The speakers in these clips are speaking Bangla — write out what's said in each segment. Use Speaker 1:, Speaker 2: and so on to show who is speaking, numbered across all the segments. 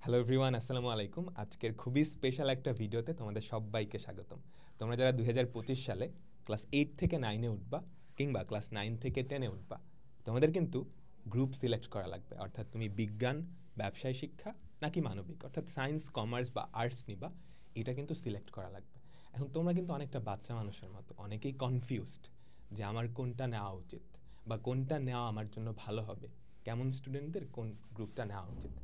Speaker 1: হ্যালো এভরিওয়ান, আসসালামু আলাইকুম। আজকের খুবই স্পেশাল একটা ভিডিওতে তোমাদের সবাইকে স্বাগতম। তোমরা যারা 2025 সালে ক্লাস 8 থেকে 9-এ উঠবা কিংবা ক্লাস 9 থেকে 10-এ উঠবা, তোমাদের কিন্তু গ্রুপ সিলেক্ট করা লাগবে। অর্থাৎ তুমি বিজ্ঞান, ব্যবসায় শিক্ষা নাকি মানবিক, অর্থাৎ সায়েন্স, কমার্স বা আর্টস নিবা, এটা কিন্তু সিলেক্ট করা লাগবে। এখন তোমরা কিন্তু অনেকটা বাচ্চা মানুষের মতো, অনেকেই কনফিউজড যে আমার কোনটা নেওয়া উচিত বা কোনটা নেওয়া আমার জন্য ভালো হবে, কেমন স্টুডেন্টদের কোন গ্রুপটা নেওয়া উচিত।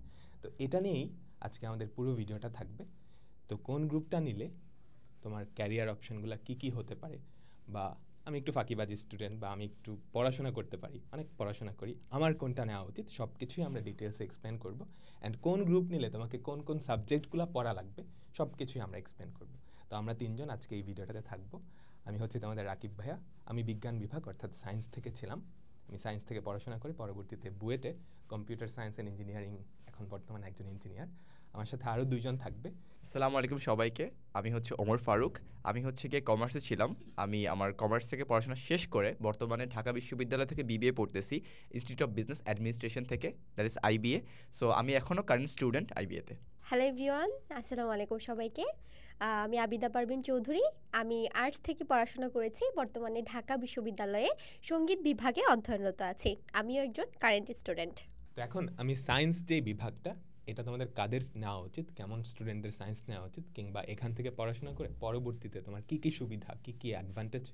Speaker 1: তো এটা নিয়েই আজকে আমাদের পুরো ভিডিওটা থাকবে। তো কোন গ্রুপটা নিলে তোমার ক্যারিয়ার অপশনগুলো কি কি হতে পারে, বা আমি একটু ফাঁকিবাজি স্টুডেন্ট বা আমি একটু পড়াশোনা করতে পারি, অনেক পড়াশোনা করি, আমার কোনটা নেওয়া উচিত, সব কিছুই আমরা ডিটেলসে এক্সপ্লেন করব। অ্যান্ড কোন গ্রুপ নিলে তোমাকে কোন কোন সাবজেক্টগুলো পড়া লাগবে সব কিছুই আমরা এক্সপ্লেন করব। তো আমরা তিনজন আজকে এই ভিডিওটাতে থাকবো। আমি হচ্ছে তোমাদের রাকিব ভাইয়া, আমি বিজ্ঞান বিভাগ অর্থাৎ সায়েন্স থেকে ছিলাম। আমি সায়েন্স থেকে পড়াশোনা করে পরবর্তীতে বুয়েটে কম্পিউটার সায়েন্স অ্যান্ড ইঞ্জিনিয়ারিং, এখন বর্তমানে একজন ইঞ্জিনিয়ার। আমার সাথে আরও দুইজন থাকবে।
Speaker 2: আসসালামু আলাইকুম সবাইকে। আমি হচ্ছে ওমর ফারুক। আমি হচ্ছে গিয়ে কমার্সে ছিলাম। আমি আমার কমার্স থেকে পড়াশোনা শেষ করে বর্তমানে ঢাকা বিশ্ববিদ্যালয় থেকে বিবিএ পড়তেছি, ইনস্টিটিউট অফ বিজনেস অ্যাডমিনিস্ট্রেশন থেকে, দ্যাট ইজ আইবিএ। সো আমি এখনও কারেন্ট স্টুডেন্ট আইবিএতে।
Speaker 3: হ্যালো এভরিওয়ান, আসসালামু আলাইকুম সবাইকে। আমি আবিদা পারভিন চৌধুরী। আমি আর্টস থেকে পড়াশোনা করেছি, বর্তমানে ঢাকা বিশ্ববিদ্যালয়ে সঙ্গীত বিভাগে অধ্যয়নরত আছি। আমিও একজন কারেন্ট স্টুডেন্ট।
Speaker 1: তো এখন আমি সায়েন্স যে বিভাগটা, এটা তোমাদের কাদের নেওয়া উচিত, কেমন স্টুডেন্টদের সায়েন্স নেওয়া উচিত, কিংবা এখান থেকে পড়াশোনা করে পরবর্তীতে তোমার কী কী সুবিধা, কী কী অ্যাডভান্টেজ,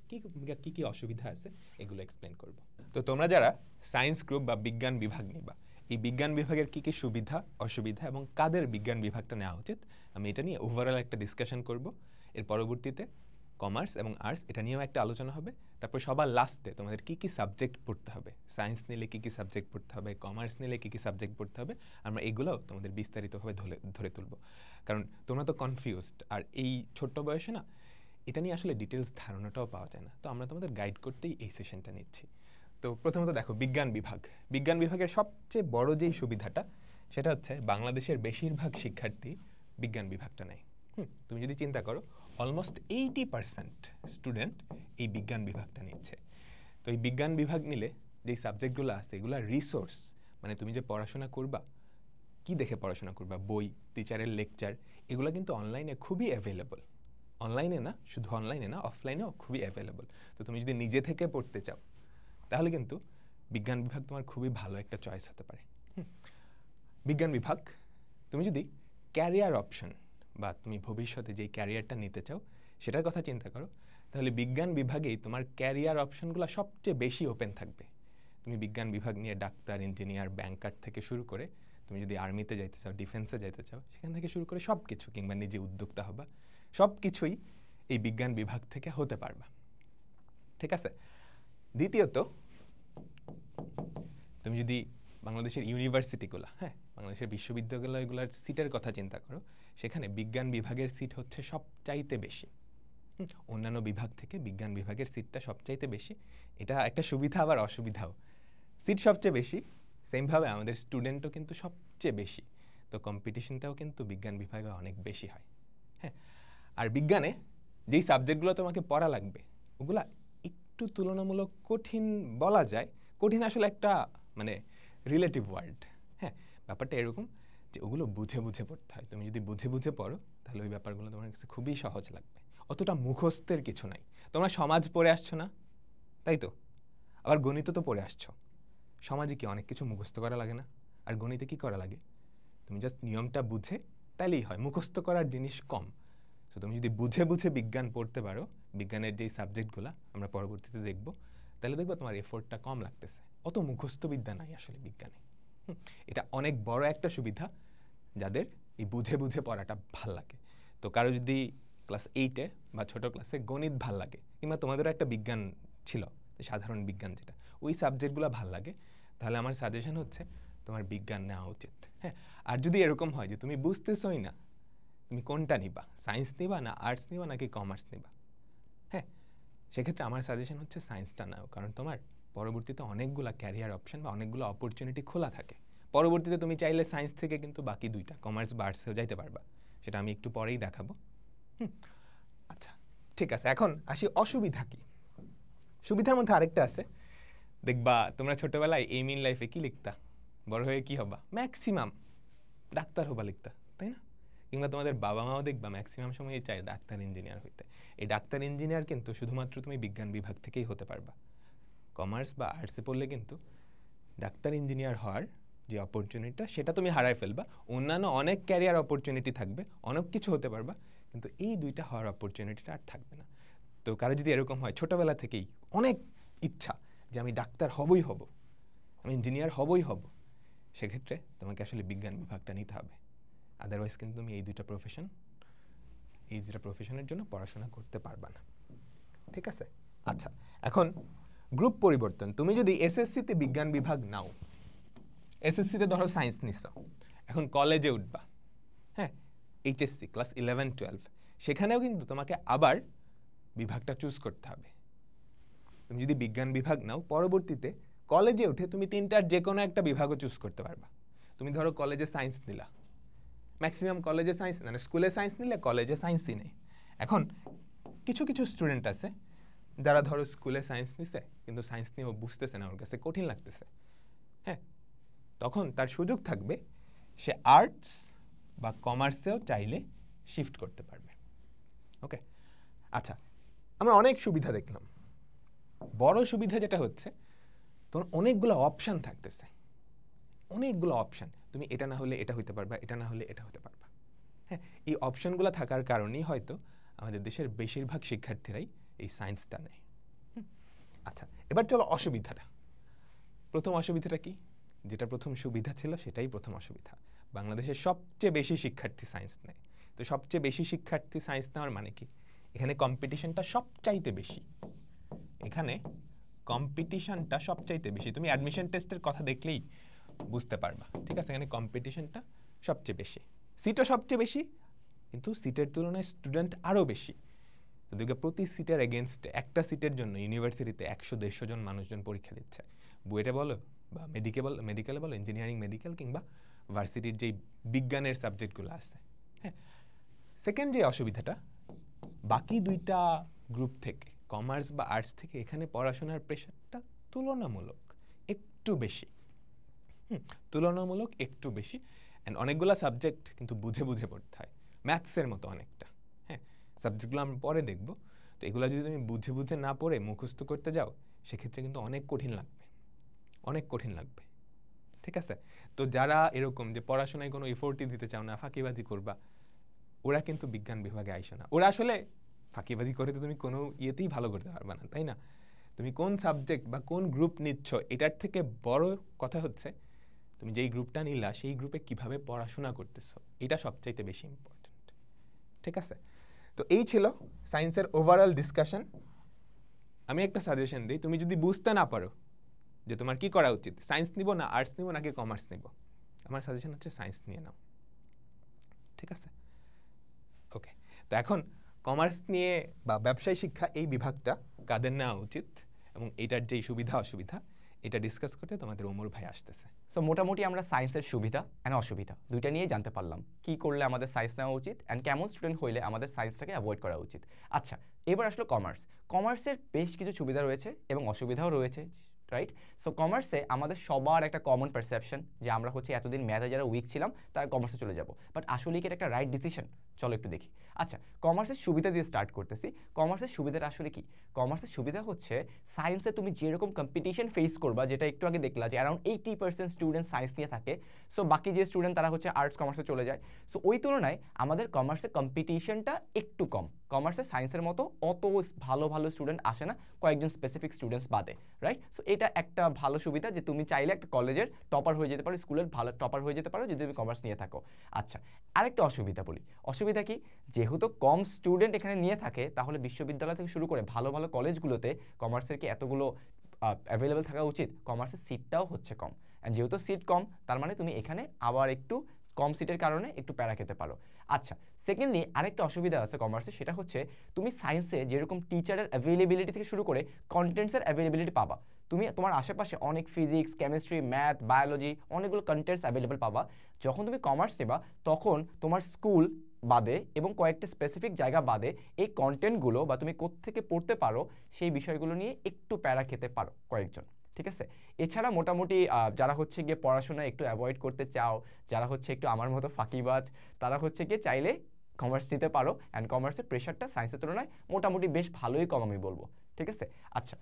Speaker 1: কী কী অসুবিধা আছে, এগুলো এক্সপ্লেন করব। তো তোমরা যারা সায়েন্স গ্রুপ বা বিজ্ঞান বিভাগ নিবা, এই বিজ্ঞান বিভাগের কী কী সুবিধা অসুবিধা এবং কাদের বিজ্ঞান বিভাগটা নেওয়া উচিত, আমি এটা নিয়ে ওভারঅল একটা ডিসকাশন করব। এর পরবর্তীতে কমার্স এবং আর্টস এটা নিয়েও একটা আলোচনা হবে। তারপর সবার লাস্টে তোমাদের কী কী সাবজেক্ট পড়তে হবে, সায়েন্স নিলে কী কী সাবজেক্ট পড়তে হবে, কমার্স নিলে কী কী সাবজেক্ট পড়তে হবে, আমরা এগুলোও তোমাদের বিস্তারিতভাবে ধরে তুলব। কারণ তোমরা তো কনফিউজড, আর এই ছোট্ট বয়সে না এটা নিয়ে আসলে ডিটেলস ধারণাটাও পাওয়া যায় না। তো আমরা তোমাদের গাইড করতেই এই সেশনটা নিচ্ছি। তো প্রথমত দেখো, বিজ্ঞান বিভাগ। বিজ্ঞান বিভাগের সবচেয়ে বড় যেই সুবিধাটা, সেটা হচ্ছে বাংলাদেশের বেশিরভাগ শিক্ষার্থী বিজ্ঞান বিভাগটা নেয়। তুমি যদি চিন্তা করো, অলমোস্ট 80% স্টুডেন্ট এই বিজ্ঞান বিভাগটা নিচ্ছে। তো এই বিজ্ঞান বিভাগ নিলে যেই সাবজেক্টগুলো আছে এগুলো রিসোর্স, মানে তুমি যে পড়াশোনা করবা, কি দেখে পড়াশোনা করবা, বই, টিচারের লেকচার, এগুলো কিন্তু অনলাইনে খুবই অ্যাভেলেবল। অনলাইনে না, শুধু অনলাইনে না, অফলাইনেও খুবই অ্যাভেলেবল। তো তুমি যদি নিজে থেকে পড়তে চাও তাহলে কিন্তু বিজ্ঞান বিভাগ তোমার খুবই ভালো একটা চয়েস হতে পারে। বিজ্ঞান বিভাগ, তুমি যদি ক্যারিয়ার অপশন বা তুমি ভবিষ্যতে যেই ক্যারিয়ারটা নিতে চাও সেটার কথা চিন্তা করো, তাহলে বিজ্ঞান বিভাগেই তোমার ক্যারিয়ার অপশনগুলো সবচেয়ে বেশি ওপেন থাকবে। তুমি বিজ্ঞান বিভাগ নিয়ে ডাক্তার, ইঞ্জিনিয়ার, ব্যাংকার থেকে শুরু করে তুমি যদি আর্মিতে যাইতে চাও, ডিফেন্সে যাইতে চাও, সেখান থেকে শুরু করে সব কিছু, কিংবা নিজে উদ্যোক্তা হবা, সব কিছুই এই বিজ্ঞান বিভাগ থেকে হতে পারবা। ঠিক আছে। দ্বিতীয়ত, তুমি যদি বাংলাদেশের ইউনিভার্সিটিগুলো, বাংলাদেশের বিশ্ববিদ্যালয়গুলোর সিটের কথা চিন্তা করো, সেখানে বিজ্ঞান বিভাগের সিট হচ্ছে সবচাইতে বেশি। অন্যান্য বিভাগ থেকে বিজ্ঞান বিভাগের সিটটা সবচাইতে বেশি। এটা একটা সুবিধা আবার অসুবিধাও। সিট সবচেয়ে বেশি, সেমভাবে আমাদের স্টুডেন্টও কিন্তু সবচেয়ে বেশি। তো কম্পিটিশনটাও কিন্তু বিজ্ঞান বিভাগে অনেক বেশি হয়। আর বিজ্ঞানে যেই সাবজেক্টগুলো তোমাকে পড়া লাগবে ওগুলা একটু তুলনামূলক কঠিন বলা যায়। কঠিন আসলে একটা মানে রিলেটিভ ওয়ার্ড। ব্যাপারটা এরকম যে ওগুলো বুঝে বুঝে পড়তে হয়। তুমি যদি বুঝে বুঝে পড়ো তাহলে ওই ব্যাপারগুলো তোমার কাছে খুবই সহজ লাগবে। অতটা মুখস্থের কিছু নাই। তোমরা সমাজ পড়ে আসছো না, তাই তো? আবার গণিত তো পড়ে আসছো। সমাজে কি অনেক কিছু মুখস্থ করা লাগে না? আর গণিতে কি করা লাগে? তুমি জাস্ট নিয়মটা বুঝে তাইলেই হয়, মুখস্থ করার জিনিস কম। তো তুমি যদি বুঝে বুঝে বিজ্ঞান পড়তে পারো, বিজ্ঞানের যেই সাবজেক্টগুলো আমরা পরবর্তীতে দেখব, তাহলে দেখবো তোমার এফোর্টটা কম লাগতেছে। অত মুখস্থ বিদ্যা নাই আসলে বিজ্ঞানে। এটা অনেক বড় একটা সুবিধা যাদের এই বুঝে বুঝে পড়াটা ভাল লাগে। তো কারো যদি ক্লাস 8-এ বা ছোটো ক্লাসে গণিত ভাল লাগে, কিংবা তোমাদেরও একটা বিজ্ঞান ছিল, সাধারণ বিজ্ঞান যেটা, ওই সাবজেক্টগুলো ভাল লাগে, তাহলে আমার সাজেশন হচ্ছে তোমার বিজ্ঞান নেওয়া উচিত। আর যদি এরকম হয় যে তুমি বুঝতেছই না তুমি কোনটা নিবা, সায়েন্স নিবা না আর্টস নিবা নাকি কমার্স নিবা, সেক্ষেত্রে আমার সাজেশন হচ্ছে সায়েন্সটা নাও। কারণ তোমার পরবর্তীতে অনেকগুলো ক্যারিয়ার অপশন বা অনেকগুলো অপরচুনিটি খোলা থাকে। পরবর্তীতে তুমি চাইলে সায়েন্স থেকে কিন্তু বাকি দুইটা কমার্স বা আর্টসেও যাইতে পারবা, সেটা আমি একটু পরেই দেখাবো। আচ্ছা, ঠিক আছে। এখন আসি অসুবিধা কি। সুবিধার মধ্যে আরেকটা আছে, দেখবা তোমরা ছোটবেলায় এইম ইন লাইফে কি লিখতা, বড় হয়ে কি হবা, ম্যাক্সিমাম ডাক্তার হবা লিখতা, তাই না? কিংবা তোমাদের বাবা মাও দেখবা ম্যাক্সিমাম সময় চায় ডাক্তার ইঞ্জিনিয়ার হইতে। এই ডাক্তার ইঞ্জিনিয়ার কিন্তু শুধুমাত্র তুমি বিজ্ঞান বিভাগ থেকেই হতে পারবা। কমার্স বা আর্টসে পড়লে কিন্তু ডাক্তার ইঞ্জিনিয়ার হওয়ার যে অপরচুনিটিটা সেটা তুমি হারায় ফেলবা। অন্যান্য অনেক ক্যারিয়ার অপরচুনিটি থাকবে, অনেক কিছু হতে পারবা, কিন্তু এই দুইটা হওয়ার অপরচুনিটিটা আর থাকবে না। তো কারো যদি এরকম হয় ছোটোবেলা থেকেই অনেক ইচ্ছা যে আমি ডাক্তার হবই হব, আমি ইঞ্জিনিয়ার হবই হব, সেক্ষেত্রে তোমাকে আসলে বিজ্ঞান বিভাগটা নিতে হবে। আদারওয়াইজ কিন্তু তুমি এই দুইটা প্রফেশনের জন্য পড়াশোনা করতে পারবা না। ঠিক আছে? আচ্ছা, এখন গ্রুপ পরিবর্তন। তুমি যদি এসএসসিতে বিজ্ঞান বিভাগ নাও, এসএসসিতে ধরো সায়েন্স নিছো, এখন কলেজে উঠবা, হ্যাঁ, এইচএসসি ক্লাস 11-12, সেখানেও কিন্তু তোমাকে আবার বিভাগটা চুজ করতে হবে। তুমি যদি বিজ্ঞান বিভাগ নাও, পরবর্তীতে কলেজে উঠে তুমি তিনটার যে কোনো একটা বিভাগও চুজ করতে পারবা। তুমি ধরো কলেজে সায়েন্স নিলা, ম্যাক্সিমাম কলেজে সায়েন্স, মানে স্কুলে সায়েন্স নিলে কলেজে সায়েন্সই নেই। এখন কিছু কিছু স্টুডেন্ট আছে যারা ধরো স্কুলে সায়েন্স নিছে কিন্তু সায়েন্স নিয়ে ও বুঝতেছে না, ওর কাছে কঠিন লাগতেছে, হ্যাঁ, তখন তার সুযোগ থাকবে সে আর্টস বা কমার্সেও চাইলে শিফট করতে পারবে। ওকে, আচ্ছা, আমরা অনেক সুবিধা দেখলাম। বড় সুবিধা যেটা হচ্ছে তোমার অনেকগুলো অপশান থাকতেছে, অনেকগুলো অপশান। তুমি এটা না হলে এটা হইতে পারবা, এটা না হলে এটা হতে পারবা। হ্যাঁ, এই অপশানগুলো থাকার কারণেই হয়তো আমাদের দেশের বেশিরভাগ শিক্ষার্থীরাই এই সায়েন্সটা নেয়। আচ্ছা, এবার চলো অসুবিধাটা। প্রথম অসুবিধাটা কি? যেটা প্রথম সুবিধা ছিল সেটাই প্রথম অসুবিধা। বাংলাদেশের সবচেয়ে বেশি শিক্ষার্থী সায়েন্স নেয়। তো সবচেয়ে বেশি শিক্ষার্থী সায়েন্স নেওয়ার মানে কি? এখানে কম্পিটিশনটা সবচাইতে বেশি। এখানে কম্পিটিশনটা সবচাইতে বেশি। তুমি অ্যাডমিশন টেস্টের কথা দেখলেই বুঝতে পারবা। ঠিক আছে, এখানে কম্পিটিশনটা সবচেয়ে বেশি, সিটও সবচেয়ে বেশি, কিন্তু সিটের তুলনায় স্টুডেন্ট আরও বেশি। তো দেখবে প্রতি সিটের এগেনস্টে একটা সিটের জন্য ইউনিভার্সিটিতে 100-150 জন মানুষজন পরীক্ষা দিচ্ছে। বুয়েটে বলো বা মেডিকেলে বলো, ইঞ্জিনিয়ারিং মেডিকেল কিংবা ভার্সিটির যেই বিজ্ঞানের সাবজেক্টগুলো আছে। হ্যাঁ, সেকেন্ড যে অসুবিধাটা, বাকি দুইটা গ্রুপ থেকে, কমার্স বা আর্টস থেকে, এখানে পড়াশোনার প্রেশারটা তুলনামূলক একটু বেশি। তুলনামূলক একটু বেশি, অ্যান্ড অনেকগুলো সাবজেক্ট কিন্তু বুঝে বুঝে পড়তে হয়, ম্যাথসের মতো অনেকটা। হ্যাঁ, সাবজেক্টগুলো আমরা পরে দেখব। তো এগুলো যদি তুমি বুঝে বুঝে না পড়ে মুখস্থ করতে যাও, সেক্ষেত্রে কিন্তু অনেক কঠিন লাগবে, অনেক কঠিন লাগবে। ঠিক আছে? তো যারা এরকম যে পড়াশোনায় কোনো এফোর্টই দিতে চাও না, ফাঁকিবাজি করবা, ওরা কিন্তু বিজ্ঞান বিভাগে আইসো না। ওরা আসলে ফাঁকিবাজি করে তো তুমি কোনো ইয়েতেই ভালো করতে পারবে না, তাই না? তুমি কোন সাবজেক্ট বা কোন গ্রুপ নিচ্ছ, এটার থেকে বড় কথা হচ্ছে তুমি যেই গ্রুপটা নিলা সেই গ্রুপে কিভাবে পড়াশোনা করতেছো, এটা সবচাইতে বেশি ইম্পর্টেন্ট। ঠিক আছে? তো এই ছিল সায়েন্সের ওভারঅল ডিসকাশন। আমি একটা সাজেশন দিই, তুমি যদি বুঝতে না পারো যে তোমার কি করা উচিত, সায়েন্স নিব না আর্টস নিব নাকি কমার্স নিব, আমার সাজেশন হচ্ছে সায়েন্স নিয়ে নাও। ঠিক আছে? ওকে, তো এখন কমার্স নিয়ে বা ব্যবসায় শিক্ষা এই বিভাগটা কাদের নেওয়া উচিত এবং এটার যেই সুবিধা অসুবিধা, এটা ডিসকাস করতে তোমাদের ওমর ভাই আসতেছে।
Speaker 2: সো মোটামুটি আমরা সায়েন্সের সুবিধা অ্যান্ড অসুবিধা দুইটা নিয়েই জানতে পারলাম, কি করলে আমাদের সায়েন্স নেওয়া উচিত অ্যান্ড কেমন স্টুডেন্ট হইলে আমাদের সায়েন্সটাকে অ্যাভয়েড করা উচিত। আচ্ছা, এবার আসলো কমার্স। কমার্সের বেশ কিছু সুবিধা রয়েছে এবং অসুবিধাও রয়েছে, রাইট? সো কমার্সে আমাদের সবার একটা কমন পারসেপশন যে আমরা হচ্ছে এতদিন ম্যাথে যারা উইক ছিলাম তারা কমার্সে চলে যাব, বাট আসলে কি এটা একটা রাইট ডিসিশন? চলো একটু দেখি। আচ্ছা, কমার্সের সুবিধা দিয়ে স্টার্ট করতেছি। কমার্সের সুবিধাটা আসলে কি? কমার্সের সুবিধা হচ্ছে সায়েন্সে তুমি যেরকম কম্পিটিশন ফেস করবা, যেটা একটু আগে দেখলা যে অ্যারাউন্ড 80% স্টুডেন্ট সায়েন্স নিয়ে থাকে, সো বাকি যে স্টুডেন্ট তারা হচ্ছে আর্টস কমার্সে চলে যায়। সো ওই তুলনায় আমাদের কমার্সের কম্পিটিশনটা একটু কম। কমার্সে সায়েন্সের মতো অত ভালো ভালো স্টুডেন্ট আসে না, কয়েকজন স্পেসিফিক স্টুডেন্টস বাদে, রাইট? সো এটা একটা ভালো সুবিধা যে তুমি চাইলে একটা কলেজের টপার হয়ে যেতে পারো, স্কুলের ভালো টপার হয়ে যেতে পারো যদি তুমি কমার্স নিয়ে থাকো। আচ্ছা, আরেকটা অসুবিধা বলি। অসুবিধা কি? যেহেতু কম স্টুডেন্ট এখানে নিয়ে থাকে, তাহলে বিশ্ববিদ্যালয় থেকে শুরু করে ভালো ভালো কলেজগুলোতে কমার্সের কি এতগুলো অ্যাভেলেবেল থাকা উচিত? কমার্সের সিটটাও হচ্ছে কম, অ্যান্ড যেহেতু সিট কম তার মানে তুমি এখানে আবার একটু কম সিটের কারণে একটু প্যারা খেতে পারো। আচ্ছা, সেকেন্ডলি আরেকটা অসুবিধা আছে কমার্সে, সেটা হচ্ছে তুমি সায়েন্সে যেরকম টিচারের অ্যাভেলেবিলিটি থেকে শুরু করে কন্টেন্টসের অ্যাভেলেবিলিটি পাবা, তুমি তোমার আশেপাশে অনেক ফিজিক্স, কেমিস্ট্রি, ম্যাথ, বায়োলজি অনেকগুলো কন্টেন্টস অ্যাভেলেবেল পাবা। যখন তুমি কমার্স নেবা তখন তোমার স্কুল বাদে এবং কয়েকটা স্পেসিফিক জায়গা বাদে এই কন্টেন্টগুলো বা তুমি কোত্থেকে পড়তে পারো সেই বিষয়গুলো নিয়ে একটু প্যারা খেতে পারো কয়েকজন। ঠিক আছে। এছাড়া মোটামুটি যারা হচ্ছে গিয়ে পড়াশোনা একটু অ্যাভয়েড করতে চাও, যারা হচ্ছে একটু আমার মতো ফাঁকিবাজ, তারা হচ্ছে গিয়ে চাইলে কমার্স নিতে পারো। অ্যান্ড কমার্সের প্রেশারটা সায়েন্সের তুলনায় মোটামুটি বেশ ভালোই কম আমি বলবো। ঠিক আছে, আচ্ছা,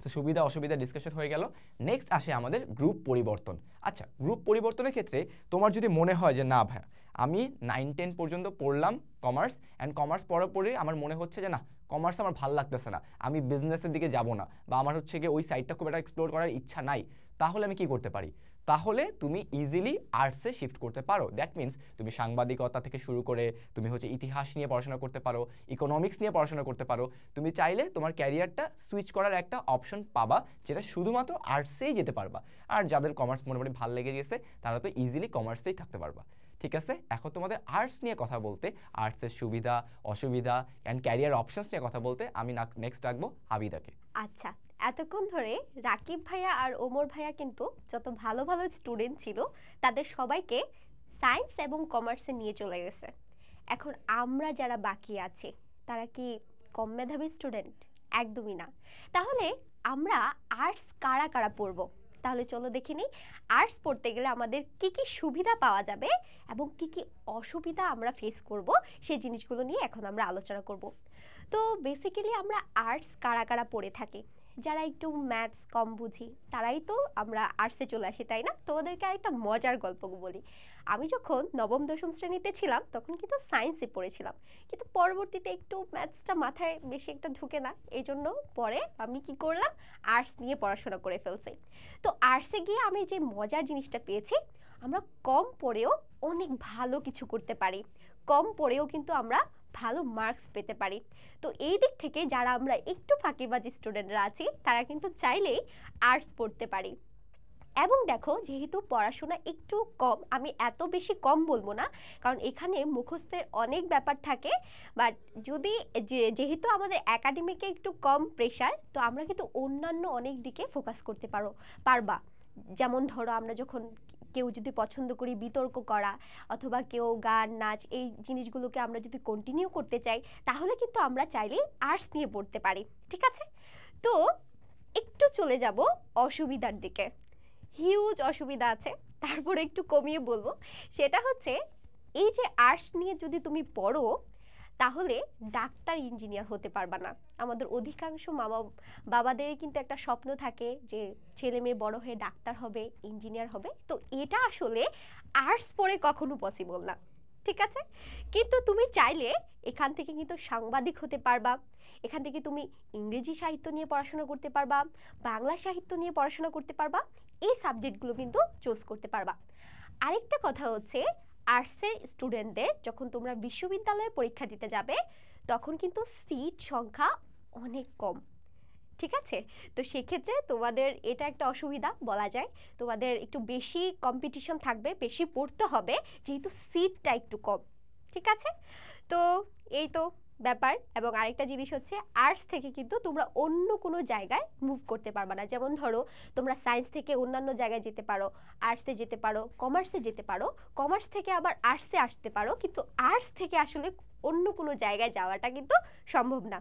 Speaker 2: তো সুবিধা অসুবিধা ডিসকাশন হয়ে গেল। নেক্সট আসে আমাদের গ্রুপ পরিবর্তন। আচ্ছা, গ্রুপ পরিবর্তনের ক্ষেত্রে তোমার যদি মনে হয় যে না ভাইয়া আমি 9-10 পর্যন্ত পড়লাম কমার্স, অ্যান্ড কমার্স পড়ার পরে আমার মনে হচ্ছে যে না কমার্স আমার ভালো লাগতেছে না, আমি বিজনেসের দিকে যাব না, বা আমার হচ্ছে গিয়ে ওই সাইডটা খুব একটা এক্সপ্লোর করার ইচ্ছা নাই, তাহলে আমি কি করতে পারি? তাহলে তুমি ইজিলি আর্টসে শিফট করতে পারো। দ্যাট মিনস তুমি সাংবাদিকতা থেকে শুরু করে তুমি হচ্ছে ইতিহাস নিয়ে পড়াশোনা করতে পারো, ইকোনমিক্স নিয়ে পড়াশোনা করতে পারো। তুমি চাইলে তোমার ক্যারিয়ারটা সুইচ করার একটা অপশন পাবা, যেটা শুধুমাত্র আর্টসেই যেতে পারবা। আর যাদের কমার্স মোটামুটি ভালো লেগে গেছে তারা তো ইজিলি কমার্সেই থাকতে পারবা। ঠিক আছে, এখন তোমাদের আর্টস নিয়ে কথা বলতে, আর্টসের সুবিধা অসুবিধা অ্যান্ড ক্যারিয়ার অপশনস নিয়ে কথা বলতে আমি নেক্সট রাখবো আবিদাকে।
Speaker 3: আচ্ছা, এতক্ষণ ধরে রাকিব ভাইয়া আর ওমর ভাইয়া কিন্তু যত ভালো ভালো স্টুডেন্ট ছিল তাদের সবাইকে সায়েন্স এবং কমার্সে নিয়ে চলে গেছে। এখন আমরা যারা বাকি আছি তারা কি কম মেধাবী স্টুডেন্ট? একদমই না। তাহলে আমরা আর্টস কারা কারা পড়বো? তাহলে চলো দেখে নিই আর্টস পড়তে গেলে আমাদের কি কি সুবিধা পাওয়া যাবে এবং কি কি অসুবিধা আমরা ফেস করব, সেই জিনিসগুলো নিয়ে এখন আমরা আলোচনা করব। তো বেসিক্যালি আমরা আর্টস কারা কারা পড়ে থাকি? যারা একটু ম্যাথস কম বুঝি তারাই তো আমরা আর্টসে চলে আসি, তাই না? তোমাদেরকে আরেকটা মজার গল্প বলি। আমি যখন নবম দশম শ্রেণীতে ছিলাম তখন কিন্তু সায়েন্সে পড়েছিলাম, কিন্তু পরবর্তীতে একটু ম্যাথসটা মাথায় বেশি একটা ঢুকে না, এই জন্য পরে আমি কি করলাম, আর্টস নিয়ে পড়াশোনা করে ফেলছি। তো আর্টসে গিয়ে আমি যে মজার জিনিসটা পেয়েছি, আমরা কম পড়েও অনেক ভালো কিছু করতে পারি, কম পড়েও কিন্তু আমরা ভালো মার্কস পেতে পারি। তো এই দিক থেকে যারা আমরা একটু ফাঁকিবাজি স্টুডেন্টরা আছি তারা কিন্তু চাইলেই আর্টস পড়তে পারি। এবং দেখো, যেহেতু পড়াশোনা একটু কম, আমি এত বেশি কম বলবো না, কারণ এখানে মুখস্থের অনেক ব্যাপার থাকে, বাট যদি যেহেতু আমাদের একাডেমিকে একটু কম প্রেশার, তো আমরা কিন্তু অন্যান্য অনেক দিকে ফোকাস করতে পারবা। যেমন ধরো, আমরা যখন কেউ যদি পছন্দ করি বিতর্ক করা, অথবা কেউ গান নাচ, এই জিনিসগুলোকে আমরা যদি কন্টিনিউ করতে চাই, তাহলে কিন্তু আমরা চাইলে আর্টস নিয়ে পড়তে পারি। ঠিক আছে, তো একটু চলে যাব অসুবিধার দিকে। হিউজ অসুবিধা আছে, তারপরে একটু কমিয়ে বলবো। সেটা হচ্ছে, এই যে আর্টস নিয়ে যদি তুমি পড়ো তাহলে ডাক্তার ইঞ্জিনিয়ার হতে পারবা না। আমাদের অধিকাংশ বাবাদের কিন্তু একটা স্বপ্ন থাকে যে ছেলে মেয়ে বড় হয়ে ডাক্তার হবে, ইঞ্জিনিয়ার হবে। তো এটা আসলে আর্টস পড়ে কখনো পসিবল না। ঠিক আছে, কিন্তু তুমি চাইলে এখান থেকে কিন্তু সাংবাদিক হতে পারবা, এখান থেকে তুমি ইংরেজি সাহিত্য নিয়ে পড়াশোনা করতে পারবা, বাংলা সাহিত্য নিয়ে পড়াশোনা করতে পারবা, এই সাবজেক্টগুলো কিন্তু চুজ করতে পারবা। আরেকটা কথা হচ্ছে, আর্টসের স্টুডেন্টদের যখন তোমরা বিশ্ববিদ্যালয়ে পরীক্ষা দিতে যাবে তখন কিন্তু সিট সংখ্যা অনেক কম। ঠিক আছে, তো সেক্ষেত্রে তোমাদের এটা একটা অসুবিধা বলা যায়, তোমাদের একটু বেশি কম্পিটিশন থাকবে, বেশি পড়তে হবে, যেহেতু সিটটা একটু কম। ঠিক আছে, তো এই তো ব্যাপার। এবং আরেকটা জিনিস হচ্ছে, আর্টস থেকে কিন্তু তোমরা অন্য কোনো জায়গায় মুভ করতে পারবে না। যেমন ধরো, তোমরা সায়েন্স থেকে অন্যান্য জায়গায় যেতে পারো, আর্টসে যেতে পারো, কমার্সে যেতে পারো, কমার্স থেকে আবার আর্টসে আসতে পারো, কিন্তু আর্টস থেকে আসলে অন্য কোনো জায়গায় যাওয়াটা কিন্তু সম্ভব না।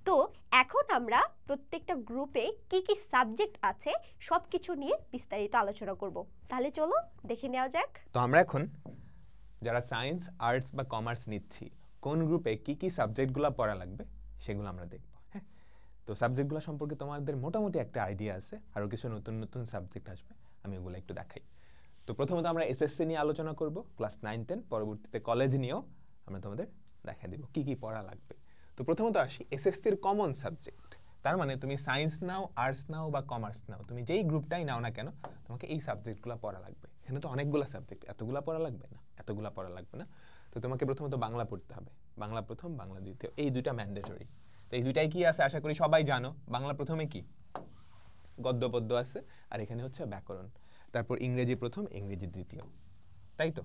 Speaker 3: তো এখন আমরা প্রত্যেকটা গ্রুপে কি কি সাবজেক্ট আছে সব কিছু নিয়ে বিস্তারিত আলোচনা করব। তাহলে চলো দেখে নেওয়া যাক।
Speaker 1: তো আমরা এখন যারা সায়েন্স, আর্টস বা কমার্স নিচ্ছি, কোন গ্রুপে কি কি সাবজেক্টগুলো পড়া লাগবে সেগুলো আমরা দেখব। হ্যাঁ, তো সাবজেক্টগুলো সম্পর্কে তোমাদের মোটামুটি একটা আইডিয়া আছে, আরও কিছু নতুন নতুন সাবজেক্ট আসবে, আমি ওগুলো একটু দেখাই। তো প্রথমত আমরা এসএসসি নিয়ে আলোচনা করব, ক্লাস 9-10, পরবর্তীতে কলেজ নিয়েও আমরা তোমাদের দেখা দিব কি কি পড়া লাগবে। তো প্রথমত আসি এসএসসির কমন সাবজেক্ট। তার মানে তুমি সায়েন্স নাও, আর্টস নাও বা কমার্স নাও, তুমি যেই গ্রুপটাই নাও না কেন, তোমাকে এই সাবজেক্টগুলো পড়া লাগবে। এখানে তো অনেকগুলো সাবজেক্ট, এতগুলো পড়া লাগবে না, এতগুলো পড়া লাগবে না। তো তোমাকে প্রথমত বাংলা পড়তে হবে, বাংলা প্রথম, বাংলা দ্বিতীয়, এই দুইটা ম্যান্ডেটরি। তো এই দুইটাই কি আছে আশা করি সবাই জানো। বাংলা প্রথমে কি গদ্য পদ্য আছে, আর এখানে হচ্ছে ব্যাকরণ। তারপর ইংরেজি প্রথম, ইংরেজি দ্বিতীয়, তাই তো?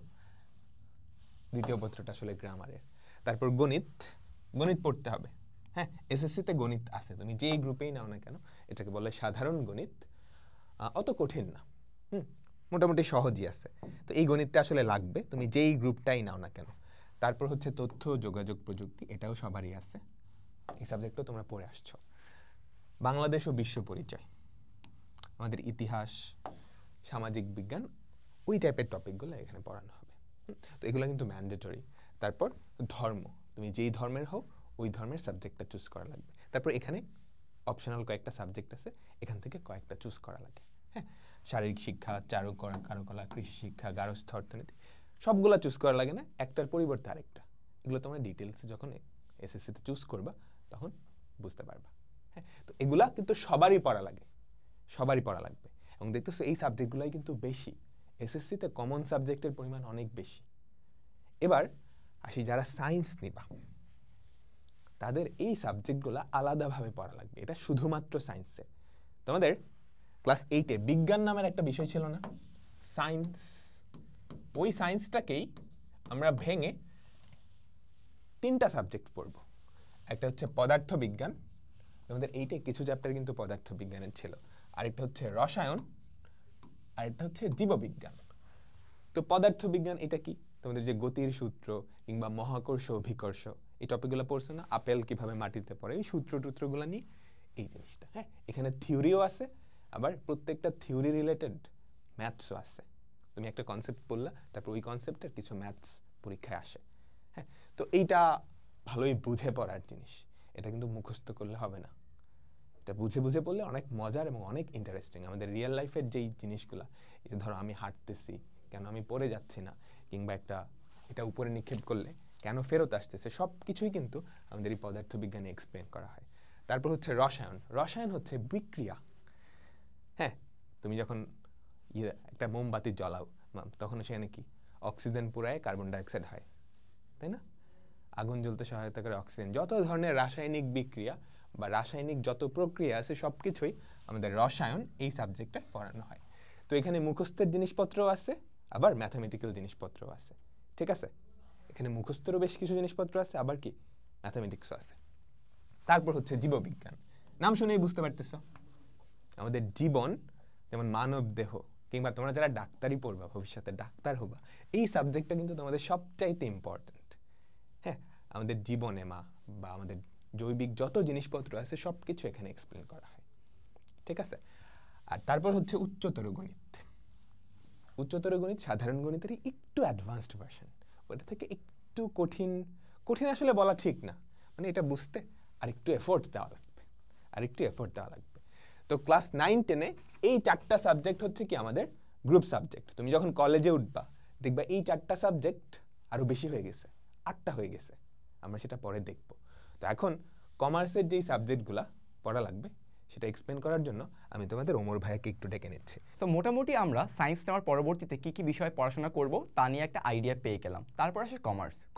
Speaker 1: দ্বিতীয় পত্রটা আসলে গ্রামারের। তারপর গণিত, গণিত পড়তে হবে। হ্যাঁ, এসএসসিতে গণিত আছে, তুমি যেই গ্রুপেই নাও না কেন, এটাকে বলে সাধারণ গণিত, অত কঠিন না, মোটামুটি সহজই আছে। তো এই গণিতটা আসলে লাগবে তুমি যেই গ্রুপটাই নাও না কেন। তারপর হচ্ছে তথ্য যোগাযোগ প্রযুক্তি, এটাও সবারই আছে, এই সাবজেক্টও তোমরা পড়ে আসছো। বাংলাদেশ ও বিশ্ব পরিচয়, আমাদের ইতিহাস, সামাজিক বিজ্ঞান, ওই টাইপের টপিকগুলো এখানে পড়ানো হবে। তো এগুলো কিন্তু ম্যান্ডেটরি। তারপর ধর্ম, তুমি যেই ধর্মের হও ওই ধর্মের সাবজেক্টটা চুজ করা লাগবে। তারপর এখানে অপশনাল কয়েকটা সাবজেক্ট আছে, এখান থেকে কয়েকটা চুজ করা লাগে। হ্যাঁ, শারীরিক শিক্ষা, কারুকলা, কৃষি শিক্ষা, গার্হস্থ্য অর্থনীতি, সবগুলা চুজ করা লাগে না, একটার পরিবর্তে আরেকটা। এগুলো তোমরা ডিটেলসে যখন এসএসসিতে চুজ করবা তখন বুঝতে পারবা। হ্যাঁ, তো এগুলা কিন্তু সবারই পড়া লাগে, সবারই পড়া লাগবে। এবং দেখতেছো এই সাবজেক্টগুলাই কিন্তু বেশি, এসএসসিতে কমন সাবজেক্টের পরিমাণ অনেক বেশি। এবার আসি যারা সায়েন্স নিবা, তাদের এই সাবজেক্টগুলো আলাদাভাবে পড়া লাগবে। এটা শুধুমাত্র সায়েন্সে। তোমাদের ক্লাস 8-এ বিজ্ঞান নামের একটা বিষয় ছিল না, সায়েন্স। ওই সায়েন্সটাকেই আমরা ভেঙে 3টা সাবজেক্ট পড়ব। একটা হচ্ছে পদার্থ বিজ্ঞান, তোমাদের 8-এ কিছু চ্যাপ্টার কিন্তু পদার্থ বিজ্ঞানের ছিল। আরেকটা হচ্ছে রসায়ন, আরেকটা হচ্ছে জীববিজ্ঞান। তো পদার্থ বিজ্ঞান এটা কি? তোমাদের যে গতির সূত্র কিংবা মহাকর্ষ অভিকর্ষ, এই টপিকগুলো পড়ছো না, আপেল কিভাবে মাটিতে পড়ে, এই সূত্র টুত্রগুলো নিয়ে এই জিনিসটা। হ্যাঁ, এখানে থিওরিও আছে, আবার প্রত্যেকটা থিওরি রিলেটেড ম্যাথসও আছে। তুমি একটা কনসেপ্ট পড়লা, তারপর ওই কনসেপ্টের কিছু ম্যাথস পরীক্ষায় আসে। হ্যাঁ, তো এইটা ভালোই বুঝে পড়ার জিনিস, এটা কিন্তু মুখস্থ করলে হবে না। এটা বুঝে বুঝে পড়লে অনেক মজার এবং অনেক ইন্টারেস্টিং। আমাদের রিয়েল লাইফের যেই জিনিসগুলো, এই যে ধরো আমি হাঁটতেছি, কেন আমি পড়ে যাচ্ছি না, কিংবা এটা উপরে নিক্ষেপ করলে কেন ফেরত আসতেছে, সব কিছুই কিন্তু আমাদের এই পদার্থ বিজ্ঞানে এক্সপ্লেন করা হয়। তারপর হচ্ছে রসায়ন। রসায়ন হচ্ছে বিক্রিয়া। হ্যাঁ, তুমি যখন একটা মোমবাতি জ্বালাও, তখন সেখানে কি অক্সিজেন পুরায় কার্বন ডাইঅক্সাইড হয়, তাই না? আগুন জ্বলতে সহায়তা করে অক্সিজেন। যত ধরনের রাসায়নিক বিক্রিয়া বা রাসায়নিক যত প্রক্রিয়া আছে সব কিছুই আমাদের রসায়ন এই সাবজেক্টে পড়ানো হয়। তো এখানে মুখস্থের জিনিসপত্রও আছে, আবার ম্যাথামেটিক্যাল জিনিসপত্রও আছে। ঠিক আছে, এখানে মুখস্থেরও বেশ কিছু জিনিসপত্র আছে, আবার কি ম্যাথামেটিক্সও আছে। তারপর হচ্ছে জীববিজ্ঞান। নাম শুনেই বুঝতে পারতেছ, আমাদের জীবন, যেমন মানব দেহ, কিংবা তোমরা যারা ডাক্তারি পড়বা, ভবিষ্যতে ডাক্তার হবা, এই সাবজেক্টটা কিন্তু তোমাদের সবচাইতে ইম্পর্টেন্ট। হ্যাঁ, আমাদের জীবনে বা আমাদের জৈবিক যত জিনিসপত্র আছে সব কিছু এখানে এক্সপ্লেন করা হয়। ঠিক আছে, আর তারপর হচ্ছে উচ্চতর গণিত। উচ্চতর গণিত সাধারণ গণিতেরই একটু অ্যাডভান্সড ভার্সন, ওটা থেকে একটু কঠিন। কঠিন আসলে বলা ঠিক না, মানে এটা বুঝতে আরেকটু এফোর্ট দেওয়া লাগবে। তো ক্লাস 9-10-এ এই 4টা সাবজেক্ট হচ্ছে কি আমাদের গ্রুপ সাবজেক্ট। তুমি যখন কলেজে উঠবা দেখবা এই 4টা সাবজেক্ট আরো বেশি হয়ে গেছে, 8টা হয়ে গেছে। আমরা সেটা পরে দেখব। তো এখন কমার্সের যেই সাবজেক্টগুলা পড়া লাগবে সেটা এক্সপ্লেন করার জন্য আমি তোমাদের ওমর ভাইয়াকে একটু ডেকে নিচ্ছি।
Speaker 2: সো মোটামুটি আমরা সায়েন্স নেওয়ার পরবর্তীতে কী কী বিষয়ে পড়াশোনা করব তা নিয়ে একটা আইডিয়া পেয়ে গেলাম। তারপর আসে